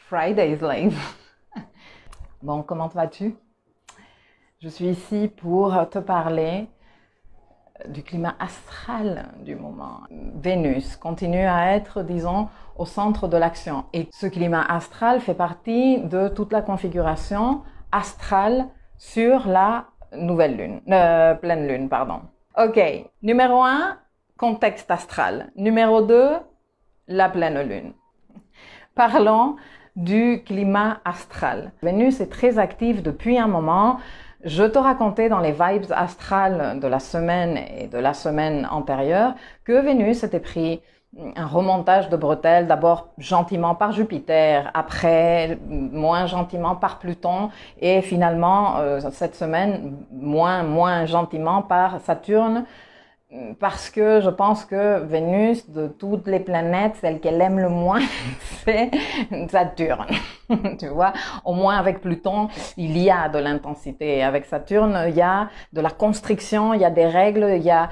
Fridays Lane. Bon, comment vas-tu? Je suis ici pour te parler du climat astral du moment. Vénus continue à être, disons, au centre de l'action. Et ce climat astral fait partie de toute la configuration astrale sur la nouvelle lune, pleine lune, pardon. Ok, numéro 1, contexte astral. Numéro 2, la pleine lune. Parlons du climat astral. Vénus est très active depuis un moment. Je te racontais dans les vibes astrales de la semaine et de la semaine antérieure que Vénus était pris un remontage de bretelles, d'abord gentiment par Jupiter, après moins gentiment par Pluton et finalement cette semaine moins gentiment par Saturne. Parce que je pense que Vénus, de toutes les planètes, celle qu'elle aime le moins, c'est Saturne. Tu vois, au moins avec Pluton, il y a de l'intensité. Avec Saturne, il y a de la constriction, il y a des règles, il y a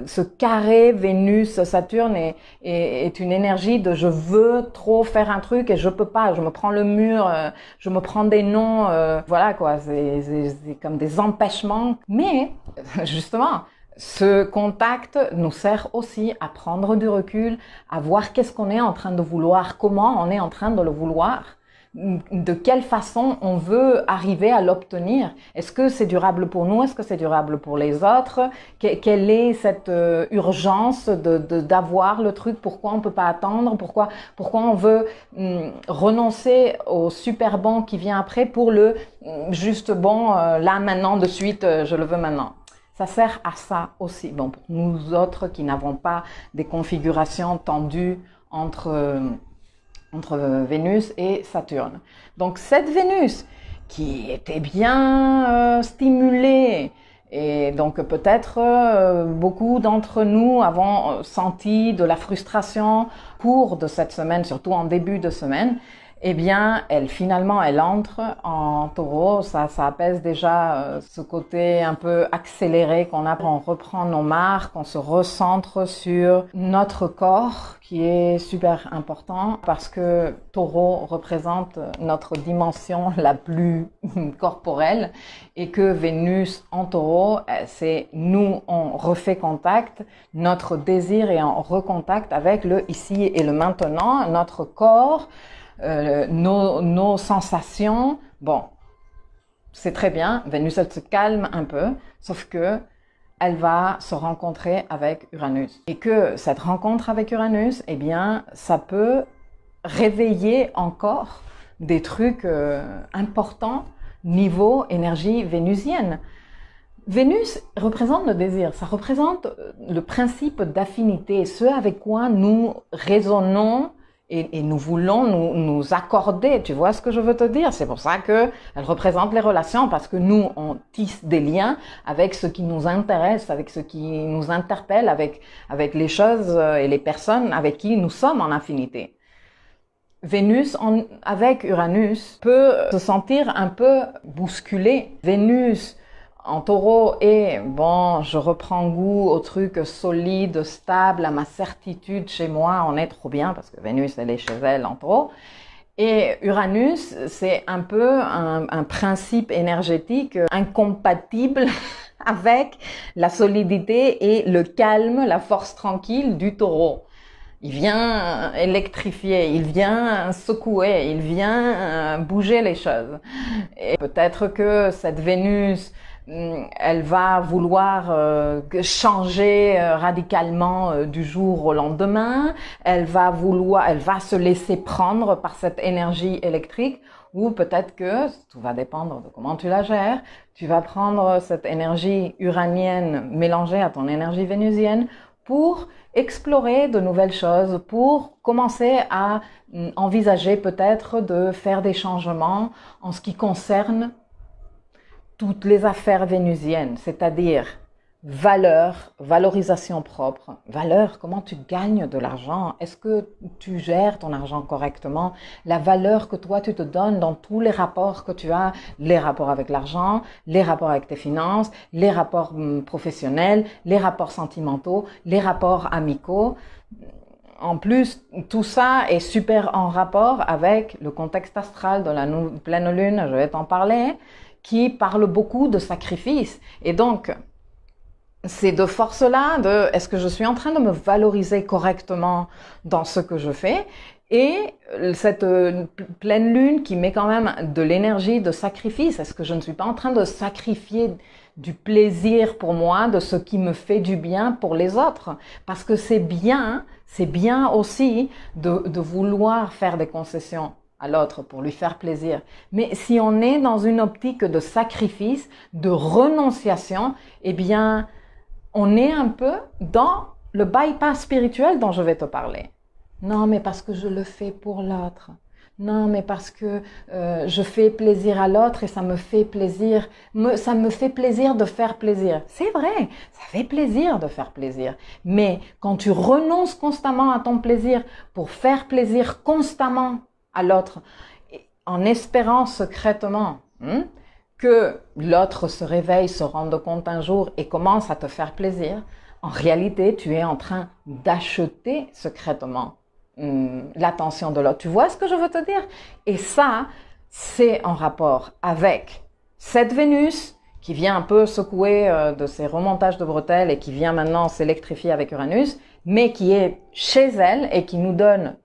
ce carré Vénus-Saturne est une énergie de je veux trop faire un truc et je peux pas. Je me prends le mur, je me prends des noms, voilà quoi. C'est comme des empêchements. Mais justement, ce contact nous sert aussi à prendre du recul, à voir qu'est-ce qu'on est en train de vouloir, comment on est en train de le vouloir, de quelle façon on veut arriver à l'obtenir. Est-ce que c'est durable pour nous? Est-ce que c'est durable pour les autres? Quelle est cette urgence d'avoir le truc? Pourquoi on peut pas attendre? Pourquoi on veut renoncer au super bon qui vient après pour le juste bon, là, maintenant, de suite, je le veux maintenant? Ça sert à ça aussi. Bon, pour nous autres qui n'avons pas des configurations tendues entre Vénus et Saturne. Donc cette Vénus qui était bien stimulée, et donc peut-être beaucoup d'entre nous avons senti de la frustration au cours de cette semaine, surtout en début de semaine. Eh bien, elle entre en Taureau, ça apaise déjà ce côté un peu accéléré qu'on a. On reprend nos marques, on se recentre sur notre corps qui est super important parce que Taureau représente notre dimension la plus corporelle et que Vénus en Taureau, c'est nous, on refait contact, notre désir est en recontact avec le ici et le maintenant, notre corps, nos sensations. Bon, c'est très bien. Vénus, elle se calme un peu, sauf que elle va se rencontrer avec Uranus. Et que cette rencontre avec Uranus, eh bien, ça peut réveiller encore des trucs importants niveau énergie vénusienne. Vénus représente le désir, ça représente le principe d'affinité, ce avec quoi nous résonnons et nous voulons nous accorder, tu vois ce que je veux te dire? C'est pour ça que elle représente les relations, parce que nous, on tisse des liens avec ce qui nous intéresse, avec ce qui nous interpelle, avec les choses et les personnes avec qui nous sommes en affinité. Vénus, avec Uranus, peut se sentir un peu bousculé. Vénus en Taureau et bon, je reprends goût au truc solide, stable, à ma certitude chez moi, on est trop bien parce que Vénus, elle est chez elle en Taureau. Et Uranus, c'est un peu un principe énergétique incompatible avec la solidité et le calme, la force tranquille du Taureau. Il vient électrifier, il vient secouer, il vient bouger les choses. Et peut-être que cette Vénus, elle va vouloir changer radicalement du jour au lendemain. Elle va se laisser prendre par cette énergie électrique, ou peut-être que, tout va dépendre de comment tu la gères, tu vas prendre cette énergie uranienne mélangée à ton énergie vénusienne pour explorer de nouvelles choses, pour commencer à envisager peut-être de faire des changements en ce qui concerne toutes les affaires vénusiennes, c'est-à-dire valeur, valorisation propre. Valeur, comment tu gagnes de l'argent? Est-ce que tu gères ton argent correctement? La valeur que toi tu te donnes dans tous les rapports que tu as, les rapports avec l'argent, les rapports avec tes finances, les rapports professionnels, les rapports sentimentaux, les rapports amicaux. en plus, tout ça est super en rapport avec le contexte astral de la pleine lune, je vais t'en parler, qui parle beaucoup de sacrifice. Et donc, ces deux forces-là, est-ce que je suis en train de me valoriser correctement dans ce que je fais, et cette pleine lune qui met quand même de l'énergie de sacrifice. Est-ce que je ne suis pas en train de sacrifier du plaisir pour moi, de ce qui me fait du bien pour les autres? Parce que c'est bien aussi de vouloir faire des concessions à l'autre pour lui faire plaisir. Mais si on est dans une optique de sacrifice, de renonciation, eh bien, on est un peu dans le bypass spirituel dont je vais te parler. Non, mais parce que je le fais pour l'autre. Non, mais parce que je fais plaisir à l'autre et ça me fait plaisir. Ça me fait plaisir de faire plaisir. C'est vrai, ça fait plaisir de faire plaisir. Mais quand tu renonces constamment à ton plaisir pour faire plaisir constamment à l'autre, en espérant secrètement que l'autre se réveille, se rende compte un jour et commence à te faire plaisir, en réalité, tu es en train d'acheter secrètement l'attention de l'autre. Tu vois ce que je veux te dire? Et ça, c'est en rapport avec cette Vénus qui vient un peu secouer de ses remontages de bretelles et qui vient maintenant s'électrifier avec Uranus, mais qui est chez elle et qui nous donne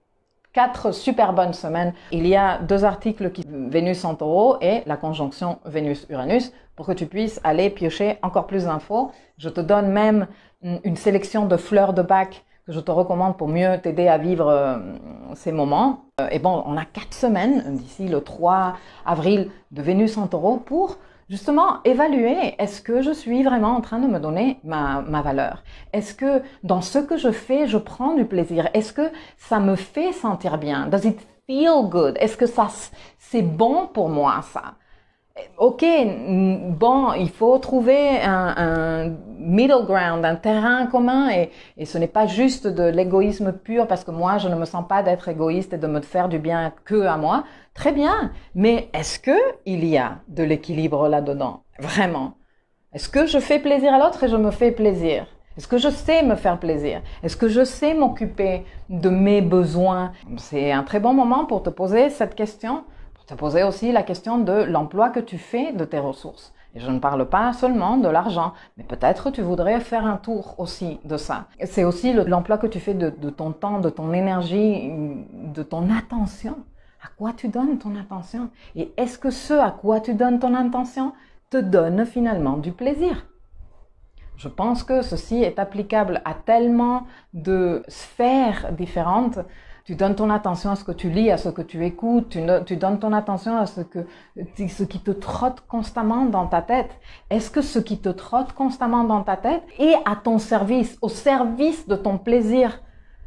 4 super bonnes semaines. Il y a 2 articles qui Vénus en Taureau et la conjonction Vénus-Uranus pour que tu puisses aller piocher encore plus d'infos. Je te donne même une sélection de fleurs de bac que je te recommande pour mieux t'aider à vivre ces moments. Et bon, on a 4 semaines d'ici le 3 avril de Vénus en Taureau pour justement évaluer, est-ce que je suis vraiment en train de me donner ma valeur? Est-ce que dans ce que je fais, je prends du plaisir? Est-ce que ça me fait sentir bien? Does it feel good? Est-ce que ça, c'est bon pour moi, ça? Ok, bon, il faut trouver un middle ground, un terrain commun, et ce n'est pas juste de l'égoïsme pur parce que moi, je ne me sens pas d'être égoïste et de me faire du bien que à moi. Très bien, mais est-ce que il y a de l'équilibre là-dedans? Vraiment? Est-ce que je fais plaisir à l'autre et je me fais plaisir? Est-ce que je sais me faire plaisir? Est-ce que je sais m'occuper de mes besoins? C'est un très bon moment pour te poser cette question. Te poser aussi la question de l'emploi que tu fais de tes ressources. Et je ne parle pas seulement de l'argent, mais peut-être tu voudrais faire un tour aussi de ça. C'est aussi l'emploi que tu fais de ton temps, de ton énergie, de ton attention. À quoi tu donnes ton attention? Et est-ce que ce à quoi tu donnes ton attention te donne finalement du plaisir? Je pense que ceci est applicable à tellement de sphères différentes. Tu donnes ton attention à ce que tu lis, à ce que tu écoutes, tu donnes ton attention à ce qui te trotte constamment dans ta tête. Est-ce que ce qui te trotte constamment dans ta tête est à ton service, au service de ton plaisir,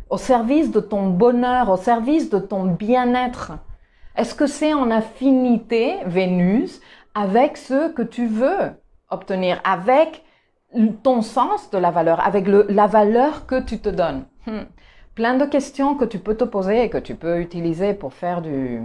au service de ton bonheur, au service de ton bien-être? Est-ce que c'est en affinité, Vénus, avec ce que tu veux obtenir, avec ton sens de la valeur, avec la valeur que tu te donnes? Plein de questions que tu peux te poser et que tu peux utiliser pour faire de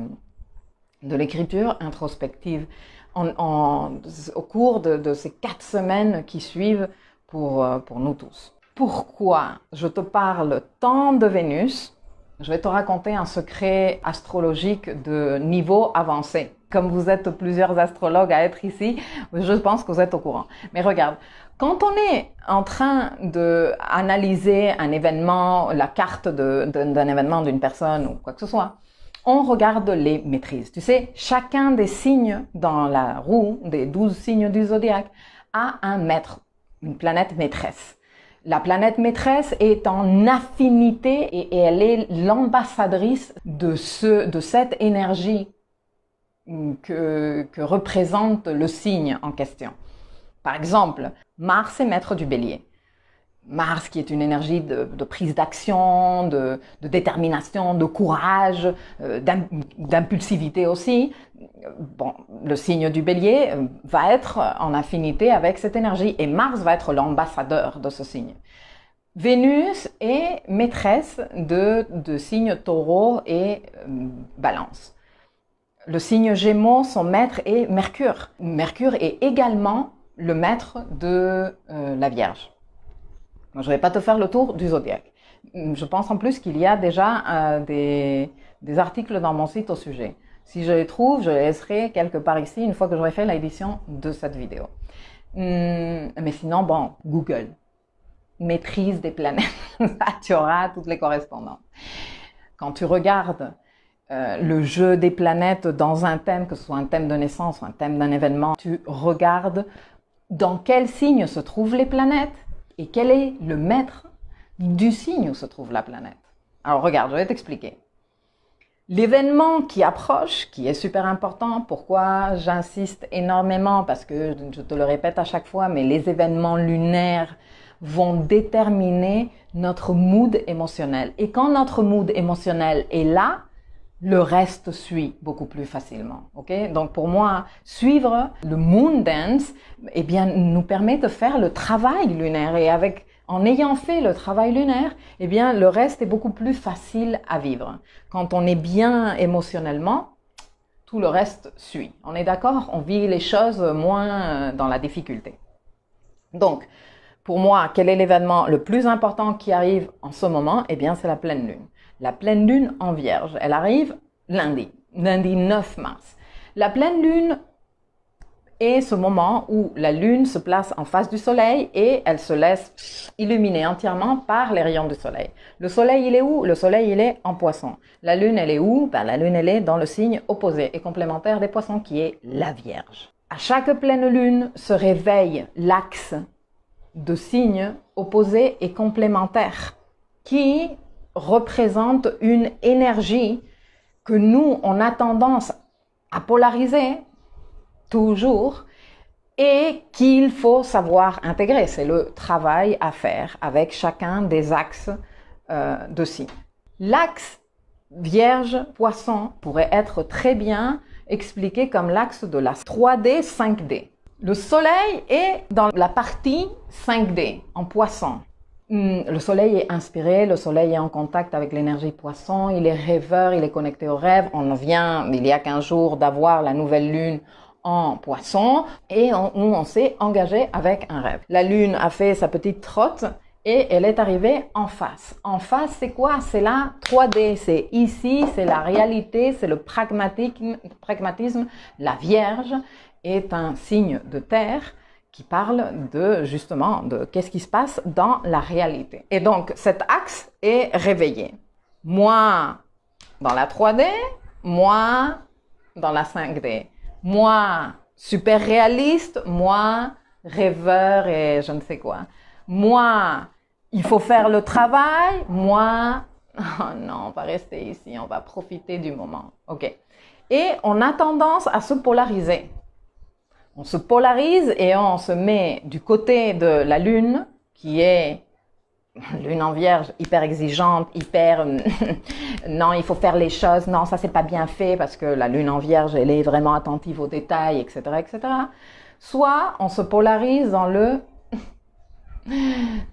l'écriture introspective au cours de ces 4 semaines qui suivent pour nous tous. Pourquoi je te parle tant de Vénus? Je vais te raconter un secret astrologique de niveau avancé. Comme vous êtes plusieurs astrologues à être ici, je pense que vous êtes au courant. Mais regarde, quand on est en train d'analyser un événement, la carte d'un événement d'une personne ou quoi que ce soit, on regarde les maîtrises. Tu sais, chacun des signes dans la roue, des 12 signes du zodiaque, a un maître, une planète maîtresse. La planète maîtresse est en affinité et elle est l'ambassadrice de cette énergie que représente le signe en question. Par exemple, Mars est maître du Bélier. Mars qui est une énergie de prise d'action, de détermination, de courage, d'impulsivité aussi. Bon, le signe du Bélier va être en affinité avec cette énergie et Mars va être l'ambassadeur de ce signe. Vénus est maîtresse de signes Taureau et Balance. Le signe Gémeaux, son maître est Mercure. Mercure est également le maître de la Vierge. Je ne vais pas te faire le tour du zodiaque. Je pense en plus qu'il y a déjà des articles dans mon site au sujet. Si je les trouve, je les laisserai quelque part ici une fois que j'aurai fait l'édition de cette vidéo. Mais sinon, bon, Google. Maîtrise des planètes. Tu auras toutes les correspondances. Quand tu regardes le jeu des planètes dans un thème, que ce soit un thème de naissance ou un thème d'un événement, tu regardes dans quel signe se trouvent les planètes et quel est le maître du signe où se trouve la planète. Alors regarde, je vais t'expliquer. L'événement qui approche, qui est super important, pourquoi j'insiste énormément, parce que je te le répète à chaque fois, mais les événements lunaires vont déterminer notre mood émotionnel. Et quand notre mood émotionnel est là, le reste suit beaucoup plus facilement. Okay? Donc pour moi, suivre le Moon Dance eh bien, nous permet de faire le travail lunaire. Et en ayant fait le travail lunaire, eh bien, le reste est beaucoup plus facile à vivre. Quand on est bien émotionnellement, tout le reste suit. On est d'accord? On vit les choses moins dans la difficulté. Donc, pour moi, quel est l'événement le plus important qui arrive en ce moment? Eh bien, c'est la pleine lune. La pleine lune en Vierge, elle arrive lundi 9 mars. La pleine lune est ce moment où la lune se place en face du soleil et elle se laisse illuminer entièrement par les rayons du soleil. Le soleil, il est où? Le soleil, il est en Poisson. La lune, elle est où? Ben, la lune, elle est dans le signe opposé et complémentaire des Poissons qui est la Vierge. À chaque pleine lune se réveille l'axe de signes opposés et complémentaires qui représentent une énergie que nous, on a tendance à polariser toujours et qu'il faut savoir intégrer. C'est le travail à faire avec chacun des axes de signes. L'axe Vierge-Poisson pourrait être très bien expliqué comme l'axe de la 3D, 5D. Le soleil est dans la partie 5D, en Poisson. Le soleil est inspiré, le soleil est en contact avec l'énergie Poisson, il est rêveur, il est connecté au rêve. On vient, il y a 15 jours, d'avoir la nouvelle lune en Poisson et on s'est engagé avec un rêve. La lune a fait sa petite trotte et elle est arrivée en face. En face, c'est quoi? C'est la 3D, c'est ici, c'est la réalité, c'est le pragmatisme. La Vierge est un signe de terre qui parle justement de qu'est-ce qui se passe dans la réalité. Et donc, cet axe est réveillé. Moi, dans la 3D, moi, dans la 5D. Moi, super réaliste, moi, rêveur et je ne sais quoi. Moi, il faut faire le travail, moi, oh non, on va rester ici, on va profiter du moment. Ok. Et on a tendance à se polariser. On se polarise et on se met du côté de la lune, qui est lune en Vierge, hyper exigeante, hyper non, il faut faire les choses, non, ça c'est pas bien fait parce que la lune en Vierge, elle est vraiment attentive aux détails, etc., etc. Soit on se polarise dans le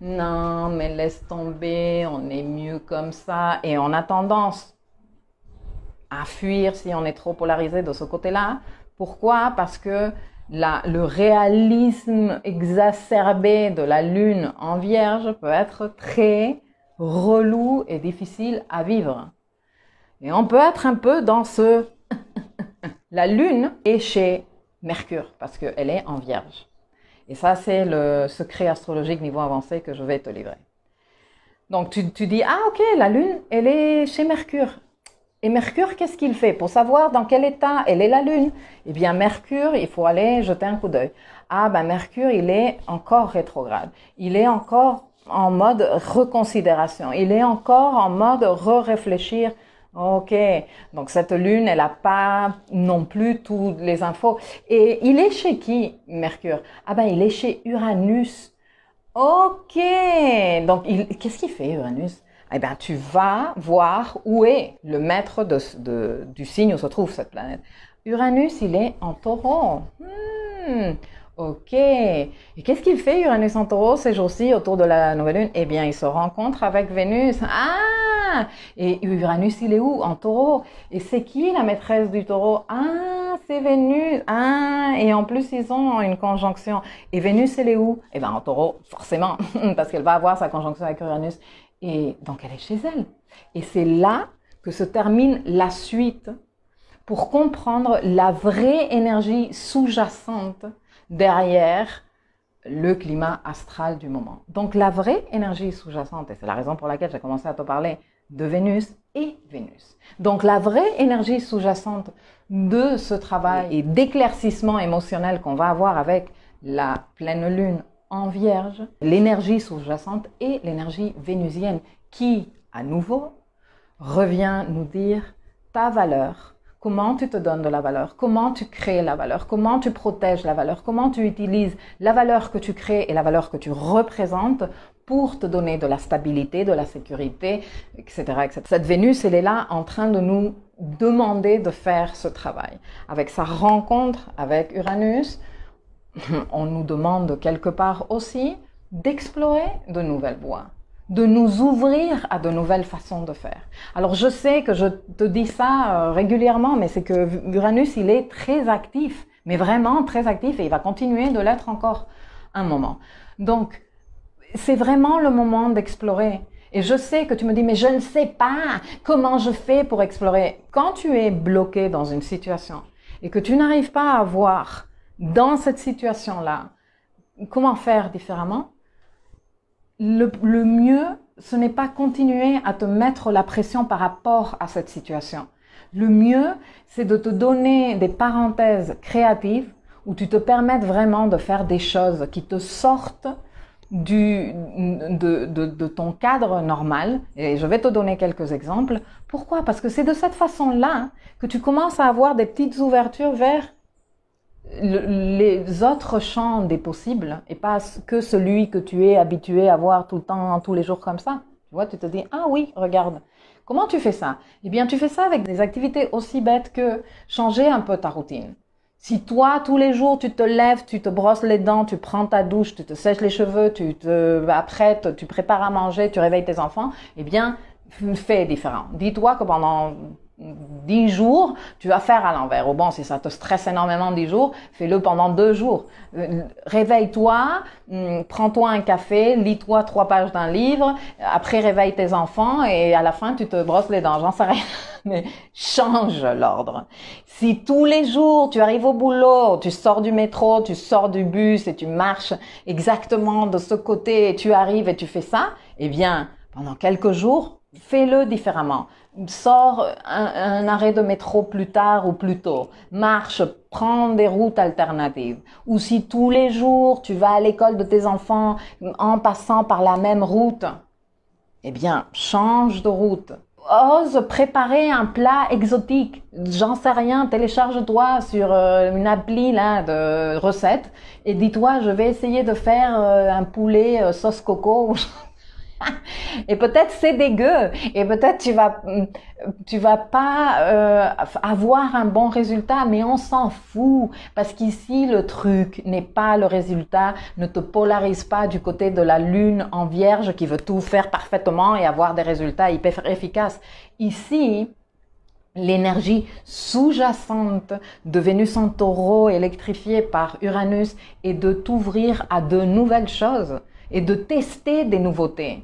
non, mais laisse tomber, on est mieux comme ça, et on a tendance à fuir si on est trop polarisé de ce côté-là. Pourquoi? Parce que le réalisme exacerbé de la lune en Vierge peut être très relou et difficile à vivre. Et on peut être un peu dans ce... La lune est chez Mercure parce qu'elle est en Vierge. Et ça, c'est le secret astrologique niveau avancé que je vais te livrer. Donc, tu dis, ah ok, la lune, elle est chez Mercure. Et Mercure, qu'est-ce qu'il fait? Pour savoir dans quel état elle est la Lune, eh bien Mercure, il faut aller jeter un coup d'œil. Ah ben Mercure, il est encore rétrograde. Il est encore en mode reconsidération. Il est encore en mode re-réfléchir. Ok, donc cette Lune, elle n'a pas non plus toutes les infos. Et il est chez qui, Mercure? Ah ben il est chez Uranus. Ok, donc qu'est-ce qu'il fait Uranus? Eh bien, tu vas voir où est le maître du signe où se trouve cette planète. Uranus, il est en Taureau. Ok. Et qu'est-ce qu'il fait Uranus en Taureau ces jours-ci autour de la nouvelle lune? Eh bien, il se rencontre avec Vénus. Ah! Et Uranus, il est où? En Taureau. Et c'est qui la maîtresse du Taureau? Ah, c'est Vénus. Ah, et en plus, ils ont une conjonction. Et Vénus, elle est où? Eh bien, en Taureau, forcément, parce qu'elle va avoir sa conjonction avec Uranus. Et donc elle est chez elle. Et c'est là que se termine la suite pour comprendre la vraie énergie sous-jacente derrière le climat astral du moment. Donc la vraie énergie sous-jacente, et c'est la raison pour laquelle j'ai commencé à te parler de Vénus et Vénus. Donc la vraie énergie sous-jacente de ce travail et d'éclaircissement émotionnel qu'on va avoir avec la pleine lune en Vierge, l'énergie sous-jacente est l'énergie vénusienne qui, à nouveau, revient nous dire ta valeur. Comment tu te donnes de la valeur, comment tu crées la valeur, comment tu protèges la valeur, comment tu utilises la valeur que tu crées et la valeur que tu représentes pour te donner de la stabilité, de la sécurité, etc., etc. Cette Vénus, elle est là en train de nous demander de faire ce travail. Avec sa rencontre avec Uranus, on nous demande quelque part aussi d'explorer de nouvelles voies, de nous ouvrir à de nouvelles façons de faire. Alors je sais que je te dis ça régulièrement, mais c'est que Uranus, il est très actif, mais vraiment très actif, et il va continuer de l'être encore un moment. Donc, c'est vraiment le moment d'explorer. Et je sais que tu me dis, mais je ne sais pas comment je fais pour explorer. Quand tu es bloqué dans une situation et que tu n'arrives pas à voir dans cette situation-là comment faire différemment, le mieux, ce n'est pas continuer à te mettre la pression par rapport à cette situation. Le mieux, c'est de te donner des parenthèses créatives où tu te permettes vraiment de faire des choses qui te sortent de ton cadre normal. Et je vais te donner quelques exemples. Pourquoi? Parce que c'est de cette façon-là que tu commences à avoir des petites ouvertures vers les autres champs des possibles et pas que celui que tu es habitué à voir tout le temps, tous les jours comme ça. Tu vois, tu te dis, ah oui, regarde. Comment tu fais ça? Eh bien, tu fais ça avec des activités aussi bêtes que changer un peu ta routine. Si toi, tous les jours, tu te lèves, tu te brosses les dents, tu prends ta douche, tu te sèches les cheveux, tu te apprêtes, tu prépares à manger, tu réveilles tes enfants, eh bien, fais différent. Dis-toi que pendant 10 jours, tu vas faire à l'envers. Ou bon, si ça te stresse énormément 10 jours, fais-le pendant 2 jours. Réveille-toi, prends-toi un café, lis-toi 3 pages d'un livre, après réveille tes enfants et à la fin, tu te brosses les dents. J'en sais rien, mais change l'ordre. Si tous les jours, tu arrives au boulot, tu sors du métro, tu sors du bus et tu marches exactement de ce côté et tu arrives et tu fais ça, eh bien, pendant quelques jours, fais-le différemment. Sors un arrêt de métro plus tard ou plus tôt. Marche, prends des routes alternatives. Ou si tous les jours tu vas à l'école de tes enfants en passant par la même route, eh bien, change de route. Ose préparer un plat exotique. J'en sais rien, télécharge-toi sur une appli là de recettes et dis-toi, je vais essayer de faire un poulet sauce coco. Et peut-être c'est dégueu et peut-être tu vas pas avoir un bon résultat, mais on s'en fout parce qu'ici le truc n'est pas le résultat. Ne te polarise pas du côté de la lune en Vierge qui veut tout faire parfaitement et avoir des résultats hyper efficaces. Ici, l'énergie sous-jacente de Vénus en Taureau électrifiée par Uranus est de t'ouvrir à de nouvelles choses et de tester des nouveautés.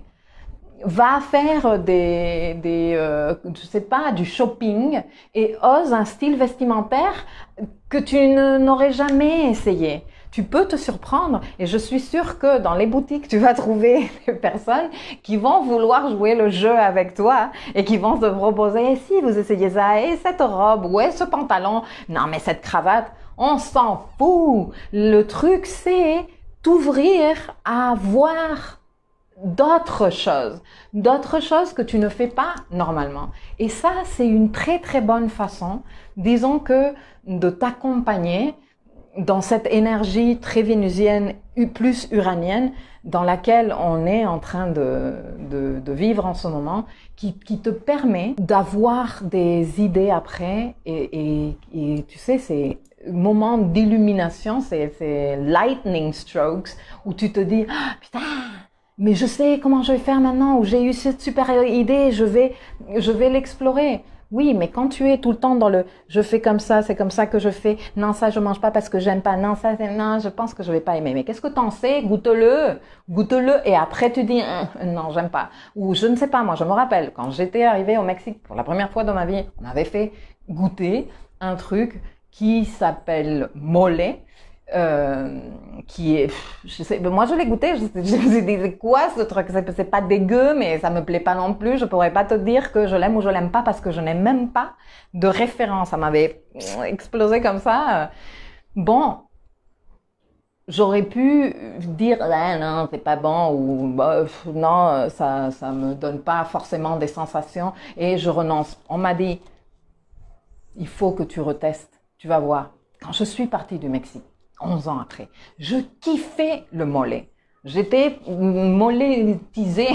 Va faire je sais pas, du shopping et ose un style vestimentaire que tu n'aurais jamais essayé. Tu peux te surprendre et je suis sûre que dans les boutiques, tu vas trouver des personnes qui vont vouloir jouer le jeu avec toi et qui vont te proposer, et si vous essayez ça, et cette robe, ouais, ce pantalon, non mais cette cravate, on s'en fout. Le truc, c'est t'ouvrir à voir d'autres choses que tu ne fais pas normalement. Et ça, c'est une très très bonne façon, disons que, de t'accompagner dans cette énergie très vénusienne, plus uranienne, dans laquelle on est en train de vivre en ce moment, qui te permet d'avoir des idées après, et tu sais, c'est moment d'illumination, c'est lightning strokes, où tu te dis, ah, putain, mais je sais comment je vais faire maintenant, ou j'ai eu cette super idée, je vais l'explorer. Oui, mais quand tu es tout le temps dans le je fais comme ça, c'est comme ça que je fais, non, ça je mange pas parce que j'aime pas, non, ça, non, je pense que je vais pas aimer. Mais qu'est-ce que t'en sais? Goûte-le, et après tu dis non, j'aime pas. Ou je ne sais pas, moi je me rappelle, quand j'étais arrivée au Mexique pour la première fois dans ma vie, on m'avait fait goûter un truc qui s'appelle mole. Qui est, je sais, moi je l'ai goûté, je me suis dit c'est quoi ce truc, c'est pas dégueu mais ça me plaît pas non plus, je pourrais pas te dire que je l'aime ou je l'aime pas parce que je n'ai même pas de référence, ça m'avait explosé comme ça. Bon, j'aurais pu dire ah, non c'est pas bon ou bah, non ça me donne pas forcément des sensations et je renonce. On m'a dit il faut que tu retestes, tu vas voir. Quand je suis partie du Mexique 11 ans après, je kiffais le mollet. J'étais mollettisée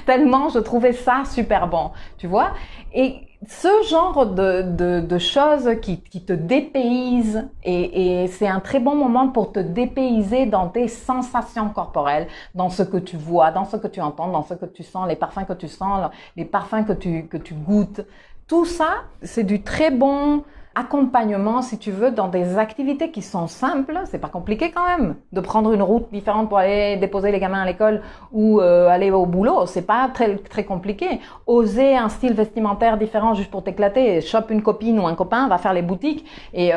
tellement je trouvais ça super bon, tu vois. Et ce genre de choses qui te dépaysent, et c'est un très bon moment pour te dépayser dans tes sensations corporelles, dans ce que tu vois, dans ce que tu entends, dans ce que tu sens, les parfums que tu sens, les parfums que tu goûtes. Tout ça, c'est du très bon accompagnement, si tu veux, dans des activités qui sont simples. C'est pas compliqué quand même de prendre une route différente pour aller déposer les gamins à l'école ou aller au boulot. C'est pas très compliqué. Oser un style vestimentaire différent juste pour t'éclater. Chope une copine ou un copain, va faire les boutiques et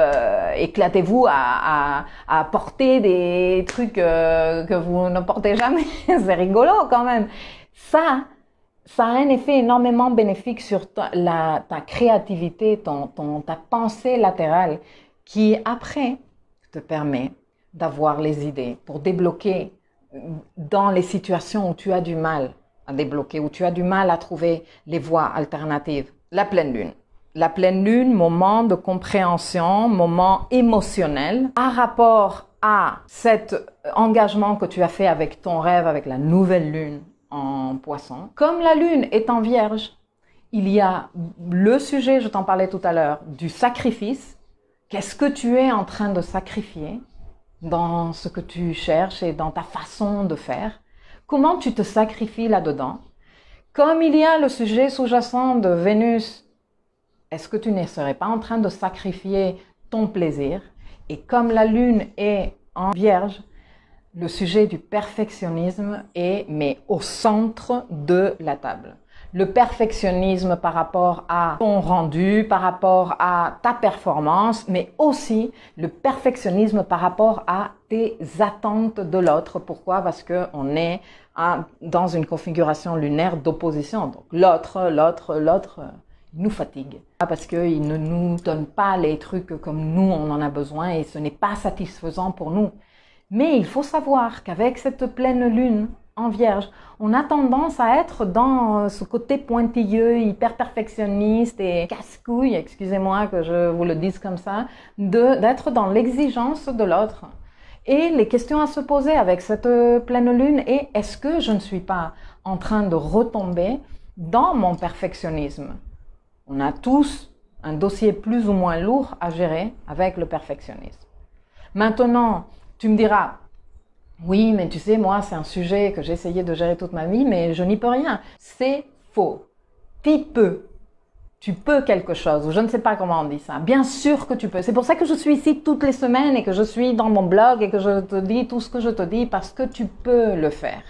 éclatez-vous à porter des trucs que vous ne portez jamais. C'est rigolo quand même. Ça a un effet énormément bénéfique sur ta créativité, ta pensée latérale, qui après te permet d'avoir les idées pour débloquer dans les situations où tu as du mal à débloquer, où tu as du mal à trouver les voies alternatives. La pleine lune. La pleine lune, moment de compréhension, moment émotionnel, par rapport à cet engagement que tu as fait avec ton rêve, avec la nouvelle lune en Poisson. Comme la lune est en Vierge, il y a le sujet, je t'en parlais tout à l'heure, du sacrifice. Qu'est-ce que tu es en train de sacrifier dans ce que tu cherches et dans ta façon de faire? Comment tu te sacrifies là-dedans? Comme il y a le sujet sous-jacent de Vénus, est-ce que tu ne serais pas en train de sacrifier ton plaisir? Et comme la lune est en Vierge, le sujet du perfectionnisme est mais au centre de la table. Le perfectionnisme par rapport à ton rendu, par rapport à ta performance, mais aussi le perfectionnisme par rapport à tes attentes de l'autre. Pourquoi? Parce qu'on est dans une configuration lunaire d'opposition. Donc l'autre, il nous fatigue. Parce qu'il ne nous donne pas les trucs comme nous, on en a besoin et ce n'est pas satisfaisant pour nous. Mais il faut savoir qu'avec cette pleine lune en Vierge, on a tendance à être dans ce côté pointilleux, hyper perfectionniste et casse-couille, excusez-moi que je vous le dise comme ça, d'être dans l'exigence de l'autre. Et les questions à se poser avec cette pleine lune est, est-ce que je ne suis pas en train de retomber dans mon perfectionnisme? On a tous un dossier plus ou moins lourd à gérer avec le perfectionnisme. Maintenant, tu me diras, oui, mais tu sais, moi, c'est un sujet que j'ai essayé de gérer toute ma vie, mais je n'y peux rien. C'est faux. Tu peux quelque chose, ou je ne sais pas comment on dit ça. Bien sûr que tu peux. C'est pour ça que je suis ici toutes les semaines et que je suis dans mon blog et que je te dis tout ce que je te dis, parce que tu peux le faire.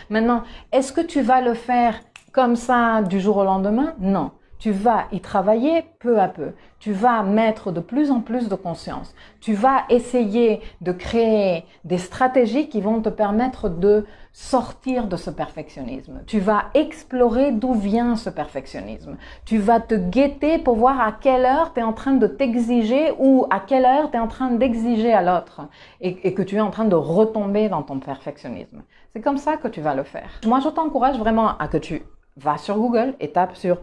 Maintenant, est-ce que tu vas le faire comme ça du jour au lendemain? Non. Tu vas y travailler peu à peu. Tu vas mettre de plus en plus de conscience. Tu vas essayer de créer des stratégies qui vont te permettre de sortir de ce perfectionnisme. Tu vas explorer d'où vient ce perfectionnisme. Tu vas te guetter pour voir à quelle heure tu es en train de t'exiger ou à quelle heure tu es en train d'exiger à l'autre et que tu es en train de retomber dans ton perfectionnisme. C'est comme ça que tu vas le faire. Moi, je t'encourage vraiment à que tu vas sur Google et tapes sur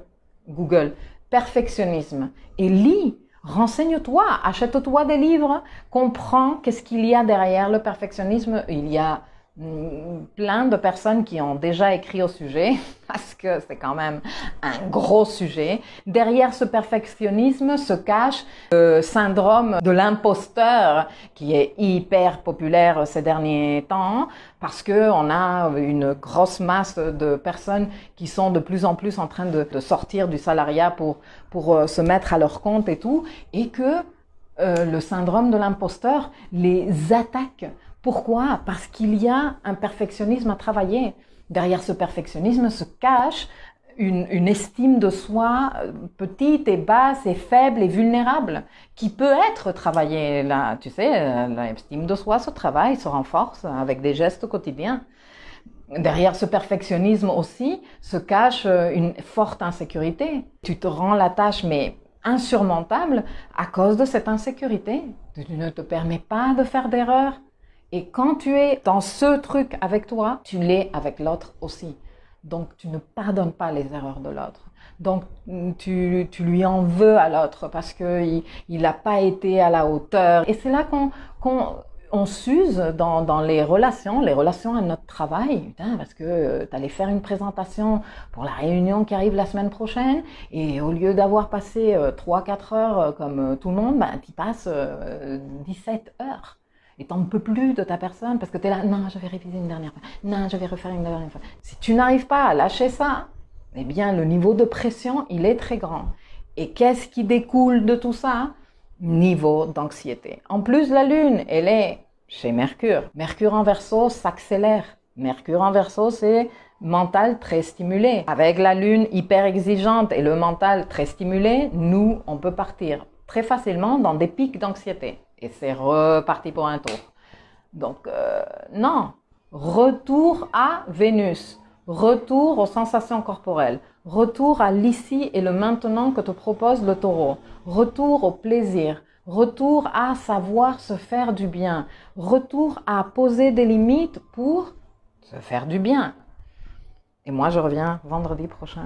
Google, perfectionnisme, et lis, renseigne-toi, achète-toi des livres, comprends qu'est-ce qu'il y a derrière le perfectionnisme. Il y a plein de personnes qui ont déjà écrit au sujet, parce que c'est quand même un gros sujet. Derrière ce perfectionnisme se cache le syndrome de l'imposteur qui est hyper populaire ces derniers temps, parce qu'on a une grosse masse de personnes qui sont de plus en plus en train de sortir du salariat pour se mettre à leur compte et tout, et que le syndrome de l'imposteur les attaque. Pourquoi? Parce qu'il y a un perfectionnisme à travailler. Derrière ce perfectionnisme se cache une estime de soi petite et basse et faible et vulnérable qui peut être travaillée. Là, tu sais, l'estime de soi se travaille, se renforce avec des gestes quotidiens. Derrière ce perfectionnisme aussi se cache une forte insécurité. Tu te rends la tâche mais insurmontable à cause de cette insécurité. Tu ne te permets pas de faire d'erreurs. Et quand tu es dans ce truc avec toi, tu l'es avec l'autre aussi. Donc, tu ne pardonnes pas les erreurs de l'autre. Donc, tu lui en veux à l'autre parce qu'il n'a pas été à la hauteur. Et c'est là qu'on s'use dans les relations à notre travail. Putain, parce que tu allais faire une présentation pour la réunion qui arrive la semaine prochaine et au lieu d'avoir passé 3-4 heures comme tout le monde, ben, tu passes 17 heures. Et t'en peux plus de ta personne parce que tu es là, non, je vais réviser une dernière fois, non, je vais refaire une dernière fois. Si tu n'arrives pas à lâcher ça, eh bien, le niveau de pression, il est très grand. Et qu'est-ce qui découle de tout ça? Niveau d'anxiété. En plus, la Lune, elle est chez Mercure. Mercure en Verseau s'accélère. Mercure en Verseau, c'est mental très stimulé. Avec la Lune hyper exigeante et le mental très stimulé, nous, on peut partir très facilement dans des pics d'anxiété. Et c'est reparti pour un tour. Donc, non. Retour à Vénus. Retour aux sensations corporelles. Retour à l'ici et le maintenant que te propose le taureau. Retour au plaisir. Retour à savoir se faire du bien. Retour à poser des limites pour se faire du bien. Et moi, je reviens vendredi prochain.